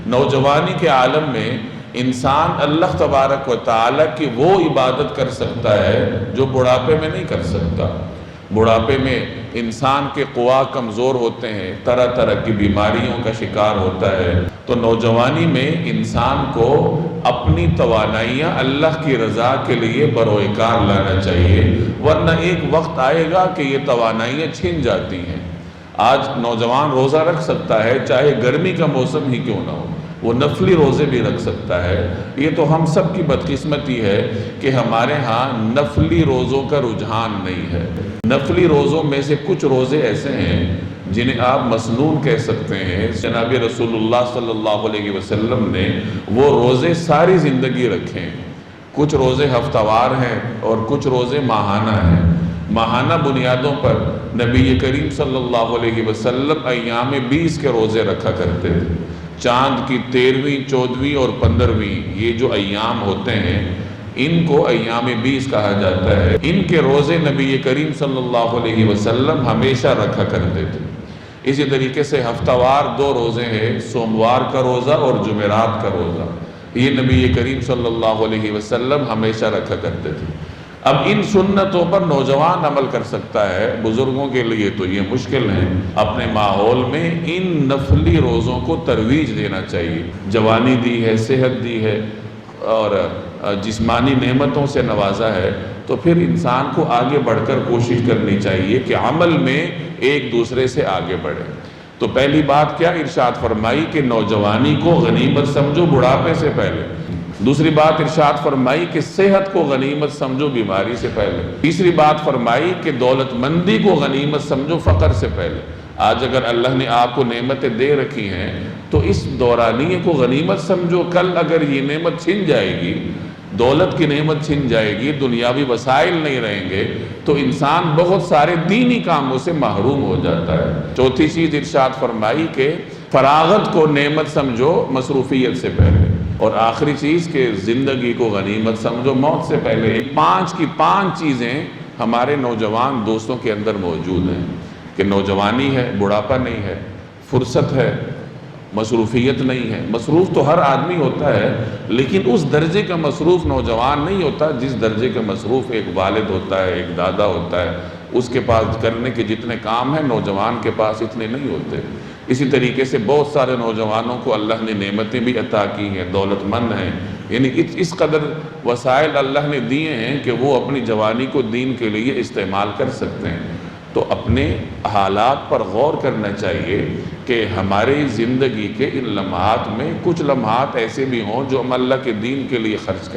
نوجوانی کے عالم میں انسان اللہ تبارک و تعالیٰ کی وہ عبادت کر سکتا ہے جو بڑھاپے میں نہیں کر سکتا۔ بڑھاپے میں انسان کے قوا کمزور ہوتے ہیں، طرح طرح کی بیماریوں کا شکار ہوتا ہے، تو نوجوانی میں انسان کو اپنی توانائیاں اللہ کی رضا کے لیے بروئے کار لانا چاہیے، ورنہ ایک وقت آئے گا کہ یہ توانائیاں چھن جاتی ہیں۔ آج نوجوان روزہ رکھ سکتا ہے، چاہے گرمی کا موسم ہی کیوں نہ ہو، وہ نفلی روزے بھی رکھ سکتا ہے۔ یہ تو ہم سب کی بدقسمتی ہے کہ ہمارے ہاں نفلی روزوں کا رجحان نہیں ہے۔ نفلی روزوں میں سے کچھ روزے ایسے ہیں جنہیں آپ مسنون کہہ سکتے ہیں۔ جناب رسول اللہ صلی اللہ علیہ وسلم نے وہ روزے ساری زندگی رکھے ہیں۔ کچھ روزے ہفتہ وار ہیں اور کچھ روزے ماہانہ ہیں۔ ماہانہ بنیادوں پر نبی کریم صلی اللہ علیہ وسلم ایام 20 کے روزے رکھا کرتے تھے۔ چاند کی 13ویں، 14ویں اور 15ویں یہ جو ایام ہوتے ہیں ان کو ایام 20 کہا جاتا ہے۔ ان کے روزے نبی کریم صلی اللہ علیہ وسلم ہمیشہ رکھا کرتے تھے۔ اسی طریقے سے ہفتہ وار 2 روزے ہیں، سوموار کا روزہ اور جمعرات کا روزہ، یہ نبی کریم صلی اللہ علیہ وسلم ہمیشہ رکھا کرتے تھے۔ اب ان سنتوں پر نوجوان عمل کر سکتا ہے، بزرگوں کے لیے تو یہ مشکل ہے۔ اپنے ماحول میں ان نفلی روزوں کو ترویج دینا چاہیے۔ جوانی دی ہے، صحت دی ہے اور جسمانی نعمتوں سے نوازا ہے، تو پھر انسان کو آگے بڑھ کر کوشش کرنی چاہیے کہ عمل میں ایک دوسرے سے آگے بڑھے۔ تو پہلی بات کیا ارشاد فرمائی کہ نوجوانی کو غنیمت سمجھو بڑھاپے سے پہلے۔ دوسری بات ارشاد فرمائی کہ صحت کو غنیمت سمجھو بیماری سے پہلے۔ تیسری بات فرمائی کہ دولت مندی کو غنیمت سمجھو فقر سے پہلے۔ آج اگر اللہ نے آپ کو نعمتیں دے رکھی ہیں تو اس دورانیے کو غنیمت سمجھو۔ کل اگر یہ نعمت چھن جائے گی، دولت کی نعمت چھن جائے گی، دنیاوی وسائل نہیں رہیں گے، تو انسان بہت سارے دینی کاموں سے محروم ہو جاتا ہے۔ چوتھی چیز ارشاد فرمائی کہ فراغت کو نعمت سمجھو مصروفیت سے پہلے، اور آخری چیز کہ زندگی کو غنیمت سمجھو موت سے پہلے۔ 5 کی 5 چیزیں ہمارے نوجوان دوستوں کے اندر موجود ہیں کہ نوجوانی ہے، بڑھاپا نہیں ہے، فرصت ہے، مصروفیت نہیں ہے۔ مصروف تو ہر آدمی ہوتا ہے، لیکن اس درجے کا مصروف نوجوان نہیں ہوتا جس درجے کا مصروف ایک والد ہوتا ہے، ایک دادا ہوتا ہے۔ اس کے پاس کرنے کے جتنے کام ہیں نوجوان کے پاس اتنے نہیں ہوتے۔ اسی طریقے سے بہت سارے نوجوانوں کو اللہ نے نعمتیں بھی عطا کی ہیں، دولت مند ہیں، یعنی اس قدر وسائل اللہ نے دیے ہیں کہ وہ اپنی جوانی کو دین کے لیے استعمال کر سکتے ہیں۔ تو اپنے حالات پر غور کرنا چاہیے کہ ہماری زندگی کے ان لمحات میں کچھ لمحات ایسے بھی ہوں جو ہم اللہ کے دین کے لیے خرچ کریں۔